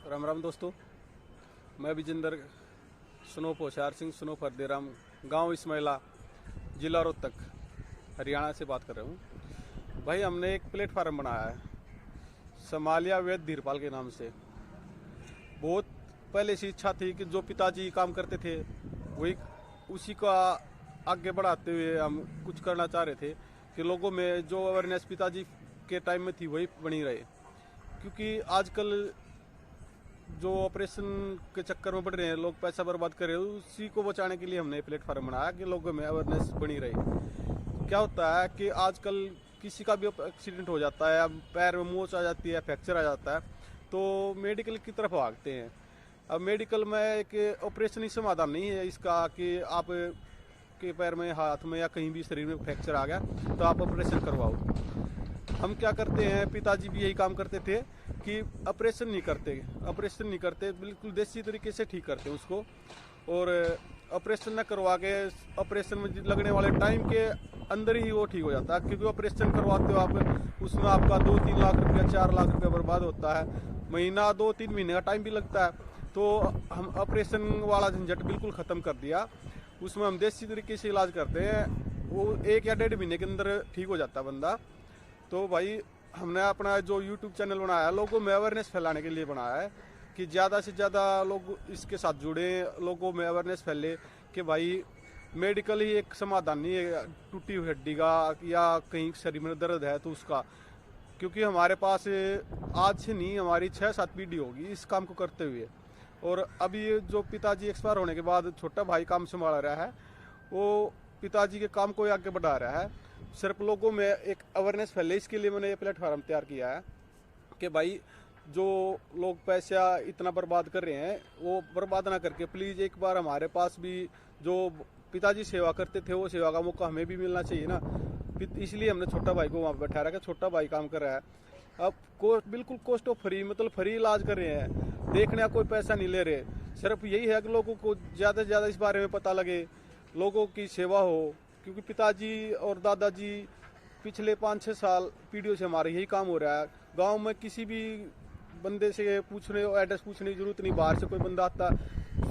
राम राम दोस्तों, मैं विजेंद्र स्नोफ होशियार सिंह स्नोफ हरदेराम गांव इस्माइला जिला रोहतक हरियाणा से बात कर रहा हूं। भाई हमने एक प्लेटफार्म बनाया है समालिया वेद धीरपाल के नाम से। बहुत पहले से इच्छा थी कि जो पिताजी काम करते थे वही उसी का आगे बढ़ाते हुए हम कुछ करना चाह रहे थे कि लोगों में जो अवेयरनेस पिताजी के टाइम में थी वही बनी रहे। क्योंकि आजकल जो ऑपरेशन के चक्कर में पड़ रहे हैं लोग, पैसा बर्बाद कर रहे हैं, उसी को बचाने के लिए हमने प्लेटफार्म बनाया कि लोगों में अवेयरनेस बनी रहे। क्या होता है कि आजकल किसी का भी एक्सीडेंट हो जाता है, पैर में मोच आ जाती है, फ्रैक्चर आ जाता है, तो मेडिकल की तरफ भागते हैं। अब मेडिकल में एक ऑपरेशन ही समाधान नहीं है इसका कि आप के पैर में, हाथ में या कहीं भी शरीर में फ्रैक्चर आ गया तो आप ऑपरेशन करवाओ। हम क्या करते हैं, पिताजी भी यही काम करते थे कि ऑपरेशन नहीं करते, बिल्कुल देसी तरीके से ठीक करते हैं उसको। और ऑपरेशन न करवा के ऑपरेशन में लगने वाले टाइम के अंदर ही वो ठीक हो जाता है। क्योंकि ऑपरेशन करवाते हो आप, उसमें आपका 2-3 लाख रुपया 4 लाख रुपया बर्बाद होता है, महीना 2-3 महीने का टाइम भी लगता है। तो हम ऑपरेशन वाला झंझट बिल्कुल ख़त्म कर दिया। उसमें हम देसी तरीके से इलाज करते हैं, वो 1 या 1.5 महीने के अंदर ठीक हो जाता है बंदा। तो भाई हमने अपना जो यूट्यूब चैनल बनाया है लोगों में अवेयरनेस फैलाने के लिए बनाया है कि ज़्यादा से ज़्यादा लोग इसके साथ जुड़े, लोगों में अवेयरनेस फैले कि भाई मेडिकल ही एक समाधान नहीं है टूटी हुई हड्डी का या कहीं शरीर में दर्द है तो उसका। क्योंकि हमारे पास आज से नहीं, हमारी 6-7 पीढ़ी होगी इस काम को करते हुए। और अभी जो पिताजी एक्सपायर होने के बाद छोटा भाई काम संभाल रहा है, वो पिताजी के काम को आगे बढ़ा रहा है। सिर्फ लोगों में एक अवेयरनेस फैले, इसके लिए मैंने ये प्लेटफार्म तैयार किया है कि भाई जो लोग पैसा इतना बर्बाद कर रहे हैं वो बर्बाद ना करके प्लीज़ एक बार हमारे पास भी जो पिताजी सेवा करते थे वो सेवा का मौका हमें भी मिलना चाहिए ना। इसलिए हमने छोटा भाई को वहाँ पर बैठा रखा। छोटा भाई काम कर रहा है, अब बिल्कुल कॉस्ट ऑफ फ्री, मतलब फ्री इलाज कर रहे हैं, देखने का कोई पैसा नहीं ले रहे। सिर्फ यही है कि लोगों को ज़्यादा से ज़्यादा इस बारे में पता लगे, लोगों की सेवा हो। क्योंकि पिताजी और दादाजी पिछले 5-6 साल पीढ़ियों से हमारे यही काम हो रहा है। गांव में किसी भी बंदे से पूछने, एड्रेस पूछने की जरूरत नहीं, बाहर से कोई बंदा आता,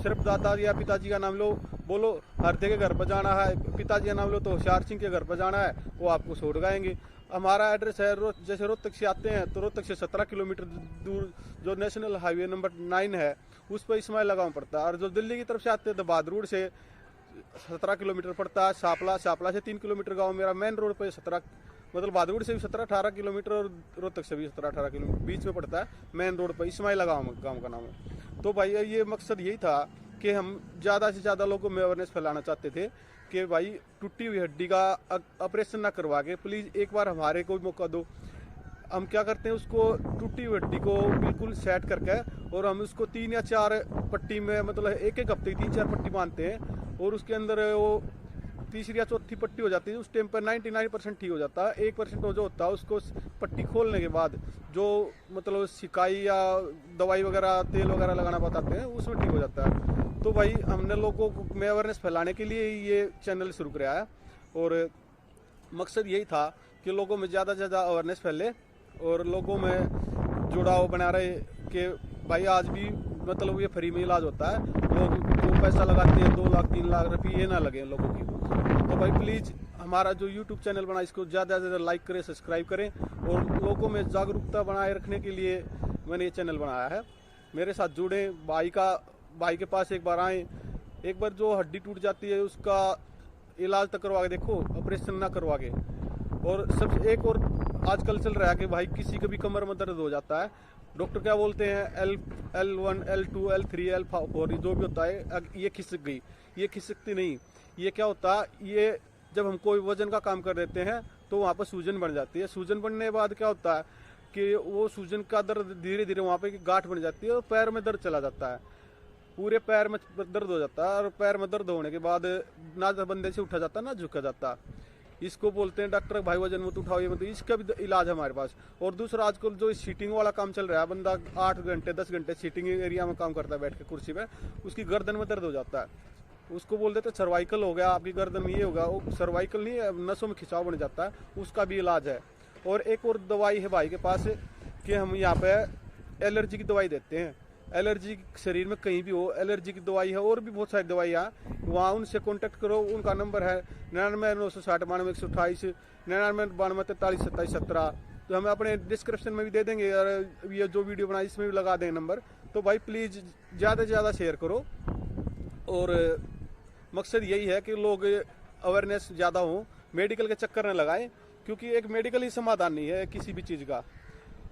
सिर्फ दादा या पिताजी का नाम लो, बोलो हरदे के घर पर जाना है, पिताजी का नाम लो तो होशियार सिंह के घर पर जाना है, वो आपको छोड़ गाएंगे। हमारा एड्रेस है जैसे रोहतक से आते हैं तो रोहतक से 17 किलोमीटर दूर जो नेशनल हाईवे नंबर 9 है उस पर इस्माइला गाँव पड़ता है। और जो दिल्ली की तरफ से आते हैं तो बाद रोड से 17 किलोमीटर पड़ता है। शापला से 3 किलोमीटर गांव मेरा, मेन रोड पे 17, मतलब भादुड़ से भी 17-18 किलोमीटर और रोहतक से भी 17-18 किलोमीटर बीच में पड़ता है। मेन रोड पर इस्माइला गांव का नाम है। तो भाई ये मकसद यही था कि हम ज़्यादा से ज़्यादा लोगों में अवेयरनेस फैलाना चाहते थे कि भाई टूटी हुई हड्डी का ऑपरेशन ना करवा के प्लीज़ एक बार हमारे को भी मौका दो। हम क्या करते हैं, उसको टूटी हुई हड्डी को बिल्कुल सेट करके और हम उसको 3 या 4 पट्टी में, मतलब एक हफ्ते की 3-4 पट्टी बांधते हैं और उसके अंदर वो तीसरी या चौथी पट्टी हो जाती है। उस टाइम पर 99% ठीक हो जाता है। 1% जो होता है उसको पट्टी खोलने के बाद जो मतलब सिकाई या दवाई वगैरह, तेल वगैरह लगाना बताते हैं, उसमें ठीक हो जाता है। तो भाई हमने लोगों में अवेयरनेस फैलाने के लिए ये चैनल शुरू कराया है और मकसद यही था कि लोगों में ज़्यादा से ज़्यादा अवेयरनेस फैले और लोगों में जुड़ाव बना रहे कि भाई आज भी मतलब ये फ्री में इलाज होता है। लोग जो पैसा लगाते हैं 2 लाख 3 लाख रुपये, ये ना लगे लोगों की। तो भाई प्लीज़ हमारा जो यूट्यूब चैनल बना इसको ज़्यादा से ज़्यादा लाइक करें, सब्सक्राइब करें और लोगों में जागरूकता बनाए रखने के लिए मैंने ये चैनल बनाया है। मेरे साथ जुड़े, भाई के पास एक बार आए, एक बार जो हड्डी टूट जाती है उसका इलाज तक करवा के देखो, ऑपरेशन ना करवा के। और सबसे एक और आजकल चल रहा है कि भाई किसी का भी कमर में दर्द हो जाता है, डॉक्टर क्या बोलते हैं L1 L2 L3 L4 जो भी होता है, ये खिसक गई, ये खिसकती नहीं। ये क्या होता है, ये जब हम कोई वजन का काम कर देते हैं तो वहाँ पर सूजन बन जाती है। सूजन बनने के बाद क्या होता है कि वो सूजन का दर्द धीरे धीरे वहाँ पे गांठ बन जाती है और पैर में दर्द चला जाता है, पूरे पैर में दर्द हो जाता है। और पैर में दर्द होने के बाद ना बंदे से उठा जाता ना झुका जाता। इसको बोलते हैं डॉक्टर भाई वजन मत उठाओ, ये मतलब इसका भी इलाज है हमारे पास। और दूसरा आजकल जो सीटिंग वाला काम चल रहा है, बंदा 8 घंटे 10 घंटे सीटिंग एरिया में काम करता है बैठ के कुर्सी पे, उसकी गर्दन में दर्द हो जाता है, उसको बोल देते सर्वाइकल हो गया, आपकी गर्दन में ये होगा, वो सर्वाइकल नहीं है, नसों में खिंचाव बन जाता है, उसका भी इलाज है। और एक और दवाई है भाई के पास कि हम यहाँ पे एलर्जी की दवाई देते हैं एलर्जी शरीर में कहीं भी हो, एलर्जी की दवाई है और भी बहुत सारी दवाइयाँ, वहाँ उनसे कांटेक्ट करो। उनका नंबर है 99 960 92 128 99 92 43 27 17। तो हमें अपने डिस्क्रिप्शन में भी दे देंगे और ये जो वीडियो बनाई इसमें भी लगा देंगे नंबर। तो भाई प्लीज़ ज़्यादा से ज़्यादा शेयर करो। और मकसद यही है कि लोग अवेयरनेस ज़्यादा हो, मेडिकल के चक्कर न लगाएं, क्योंकि एक मेडिकल ही समाधान नहीं है किसी भी चीज़ का।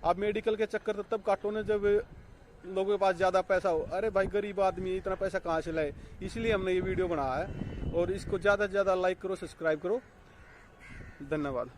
आप मेडिकल के चक्कर तो तब काटो ना जब लोगों के पास ज़्यादा पैसा हो। अरे भाई गरीब आदमी इतना पैसा कहाँ से लाए, इसलिए हमने ये वीडियो बनाया है। और इसको ज़्यादा से ज़्यादा लाइक करो, सब्सक्राइब करो। धन्यवाद।